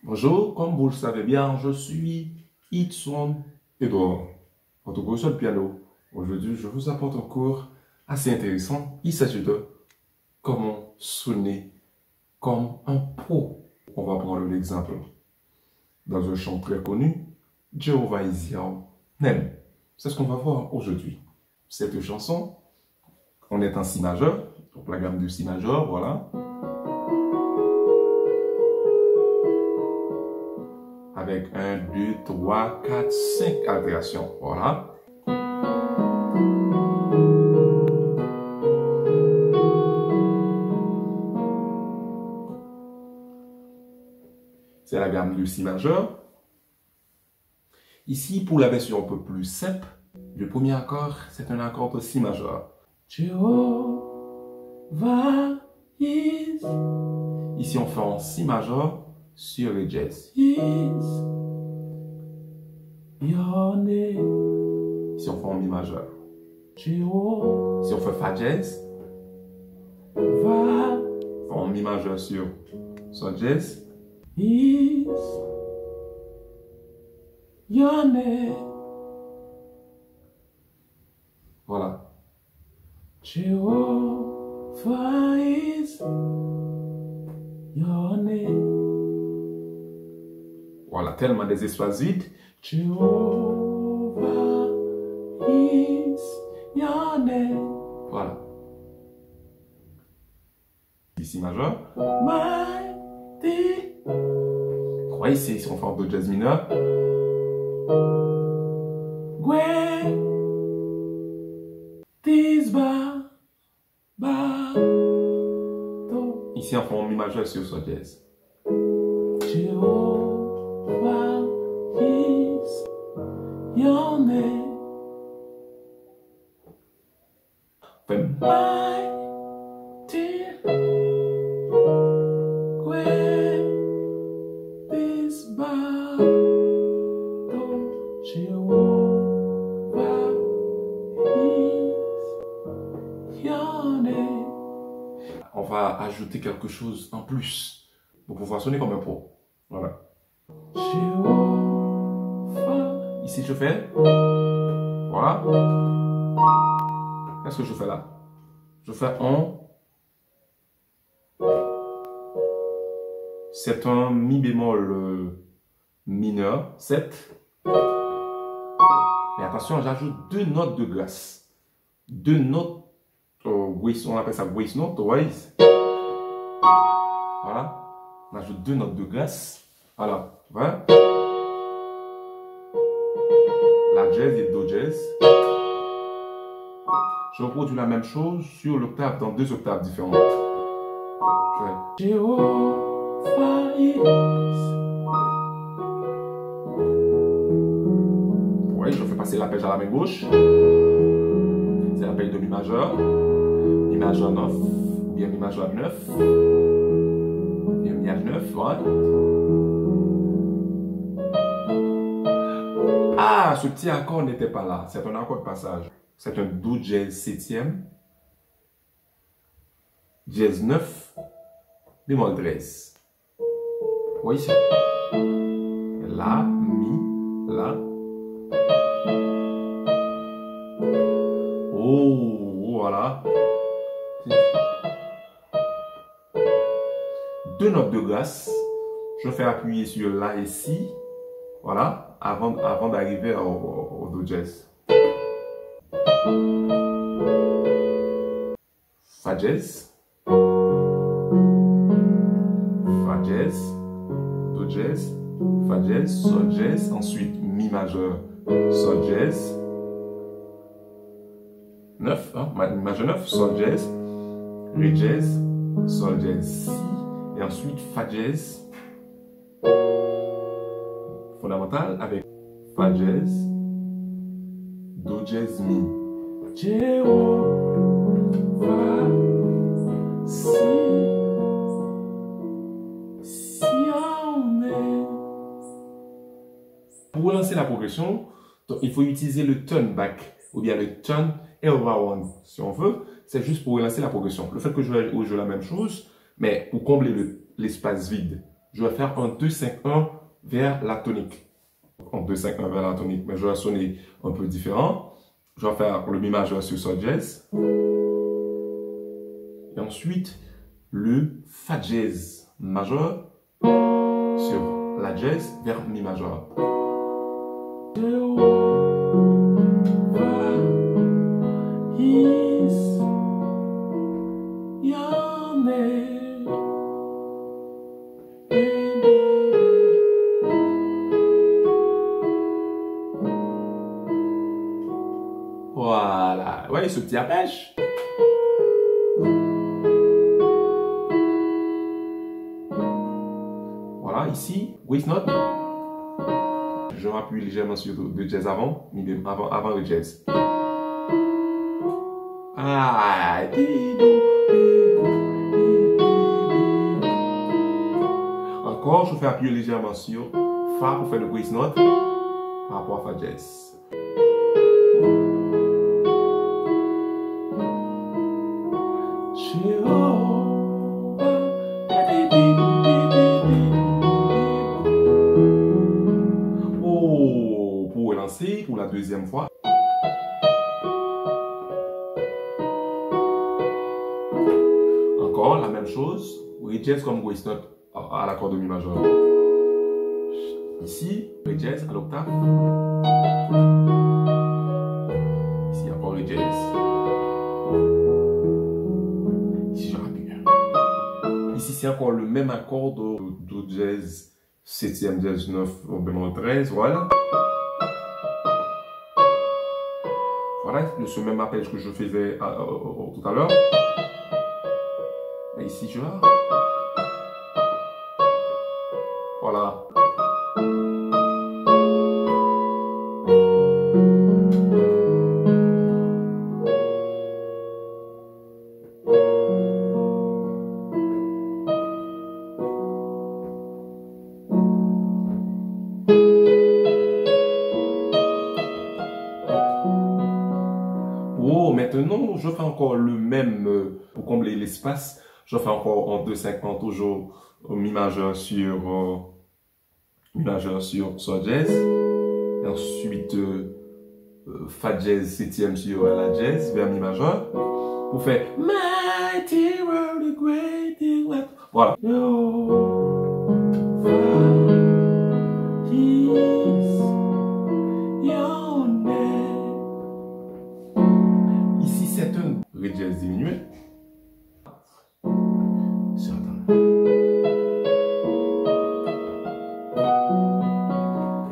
Bonjour, comme vous le savez bien, je suis Itson Edouard, votre professeur de piano. Aujourd'hui, je vous apporte un cours assez intéressant. Il s'agit de comment sonner comme un pro. On va prendre l'exemple dans un chant très connu, Jehovah is Nem. C'est ce qu'on va voir aujourd'hui. Cette chanson, on est en si majeur, donc la gamme de si majeur, voilà. Avec 1, 2, 3, 4, 5 altérations. Voilà. C'est la gamme de si majeur. Ici, pour la version un peu plus simple, le premier accord, c'est un accord de si majeur. Jehovah is. Ici, on fait en si majeur sur le jazz. Is your name. Ici, on fait en mi majeur. Jehovah. Si on fait fa jazz, va en mi majeur sur son jazz. Is your name. Voilà. Jehovah is your name. Voilà, tellement des espaces vides. Jehovah is your name. Voilà. Ici majeur. Mighty. Croyez ici, on fait un peu de jazz mineur. Great is ba. Ici, on fait un mi majeur sur son jazz. Jehovah is your name. Mighty, great is Jehovah is your name. On va ajouter quelque chose en plus pour pouvoir sonner comme un pro. Voilà. Jehovah. Ici, je fais. Voilà. Qu'est-ce que je fais là? Je fais un. C'est un mi bémol mineur, 7. Mais attention, j'ajoute 2 notes de grâce. 2 notes, on appelle ça grace note, ways. Voilà. On ajoute 2 notes de grâce. Voilà. Voilà. La jazz et do jazz. Je reproduis la même chose sur l'octave, dans 2 octaves différentes. Je vais. Oui, je fais passer l'arpège à la main gauche. C'est l'arpège de mi majeur. Mi majeur 9. Ou bien mi majeur 9. Bien mi majeur 9, ouais. Ah, ce petit accord n'était pas là. C'est un accord de passage. C'est un do jazz 7e. Jazz 9. Bémol 13. Oui, ici. La, mi, la. Oh, voilà. 2 notes de grâce. Je fais appuyer sur la et si. Voilà. Avant d'arriver au do jazz. Fa jazz. Fa jazz. Do jazz. Fa jazz. Sol jazz. Ensuite, mi majeur. Sol jazz. 9. Hein? Mi majeur 9. Sol jazz. Ré jazz. Sol jazz. Si. Et ensuite, fa jazz. Fondamental avec fa jazz. Do jazz mi. Jehovah si pour relancer la progression, donc, il faut utiliser le turn back ou bien le turn around si on veut. C'est juste pour relancer la progression. Le fait que je joue la même chose, mais pour combler l'espace vide. je vais faire un 2-5-1 vers la tonique. En 2-5-1 vers la tonique, mais je vais sonner un peu différent. Je vais faire le mi majeur sur sol jazz. Et ensuite, le fa jazz majeur sur la jazz vers mi majeur. Voilà, ouais, ce petit arpège. Voilà, ici, grace note. Je m'appuie légèrement sur le jazz avant, avant le jazz. Ah, encore, je fais appuyer légèrement sur Fa pour faire le grace note par rapport à Fa jazz. Oh, pour relancer pour la deuxième fois. Encore la même chose, jazz comme grace note à l'accord de mi majeur. Ici, jazz à l'octave. Ici encore le jazz. Ici je rappuie. Ici c'est encore le même accord do jazz 7e jazz 9 au bémol 13, voilà. Voilà, ce même appel que je faisais tout à l'heure. Et ici je vais. Voilà. Oh, maintenant, je fais encore le même pour combler l'espace. Je fais encore en 2-5 toujours mi majeur sur sol jazz. Et ensuite, fa jazz 7e sur la jazz vers mi majeur. Pour faire Mighty World, Great Thing. Voilà. Ici, c'est un ré jazz diminué.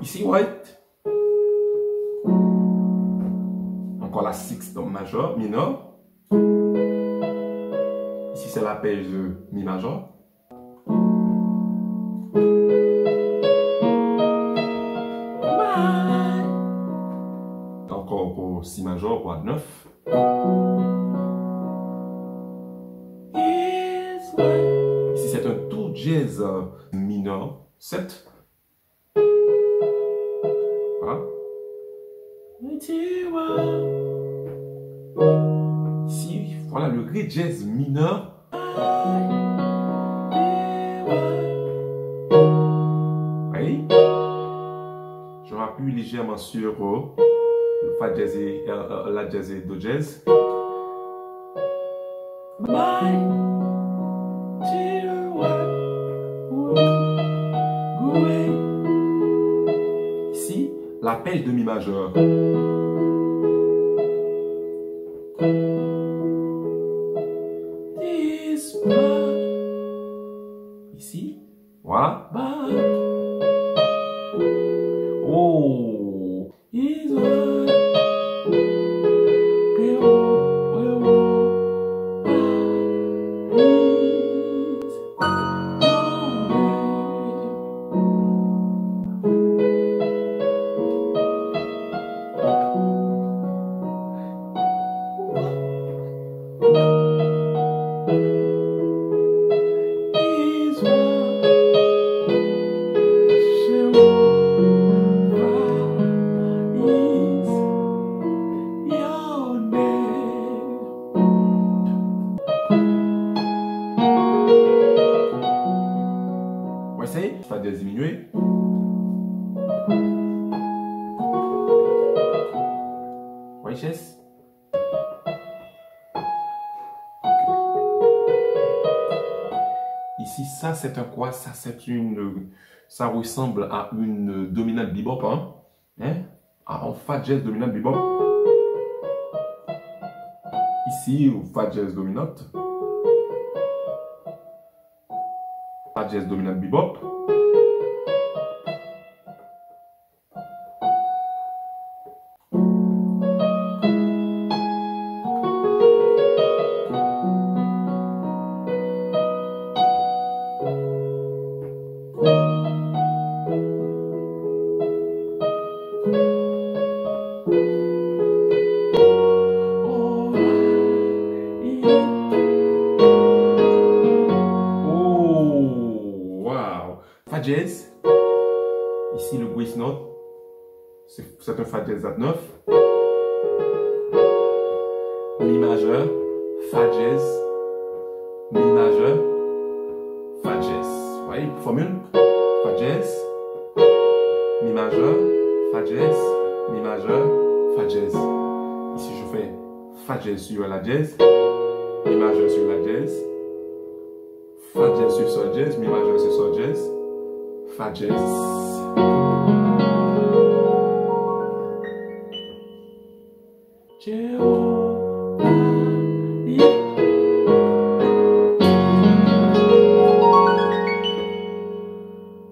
Ici, white. Encore la sixth majeur, mineur. Ici, c'est l'arpège de mi majeur. Encore pour si majeur, pour 9. Ici, c'est un tout jazz mineur, 7. Voilà. Ici, voilà le ré jazz mineur. Oui. Je m'appuie légèrement sur le fa jazz et la jazz et do jazz. Ici, l'appel de mi majeur. Ici, voilà. Oh! continuer. Oui, Chess. Ici, ça c'est un quoi? Ça c'est une... Ça ressemble à une dominante bebop, hein? En Fa jazz dominante bebop. Ici, Fa jazz dominante. Fa jazz dominante bebop. Fa jazz, ici le Grace note, c'est un Fa jazz à 9, Mi majeur, Fa jazz, Mi majeur, Fa jazz. Vous voyez, formule, Fa jazz, Mi majeur, Fa jazz, Mi majeur, Fa jazz. Ici je fais Fa jazz sur la jazz, Mi majeur sur la jazz, Fa jazz sur sol jazz, Mi majeur sur sol jazz, Fa jazz.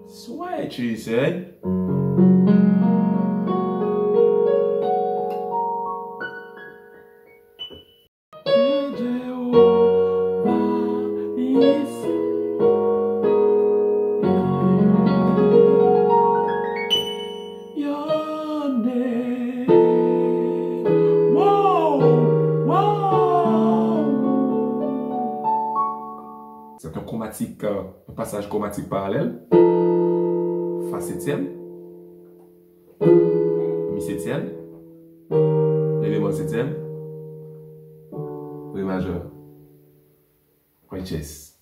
Sweet, she said. C'est un chromatique, un passage chromatique parallèle. Fa septième, Mi septième, Ré bémol septième, Ré majeur, Ré jazz.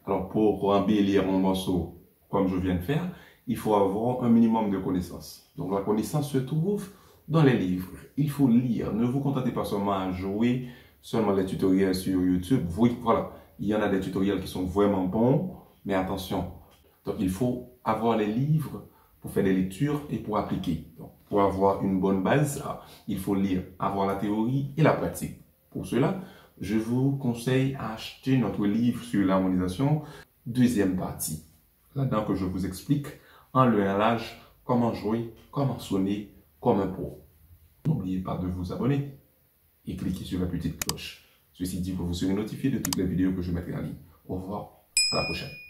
Alors, pour embellir mon morceau, comme je viens de faire, il faut avoir un minimum de connaissances. Donc, la connaissance se trouve dans les livres. Il faut lire. Ne vous contentez pas seulement à jouer, seulement les tutoriels sur YouTube. Oui, voilà. Il y en a des tutoriels qui sont vraiment bons, mais attention. Donc, il faut avoir les livres pour faire des lectures et pour appliquer. Donc, pour avoir une bonne base, il faut lire, avoir la théorie et la pratique. Pour cela, je vous conseille à acheter notre livre sur l'harmonisation, deuxième partie. Là-dedans que je vous explique en langage comment jouer, comment sonner comme un pro. N'oubliez pas de vous abonner et cliquez sur la petite cloche. Ceci dit, vous serez notifié de toutes les vidéos que je mettrai en ligne. Au revoir, à la prochaine.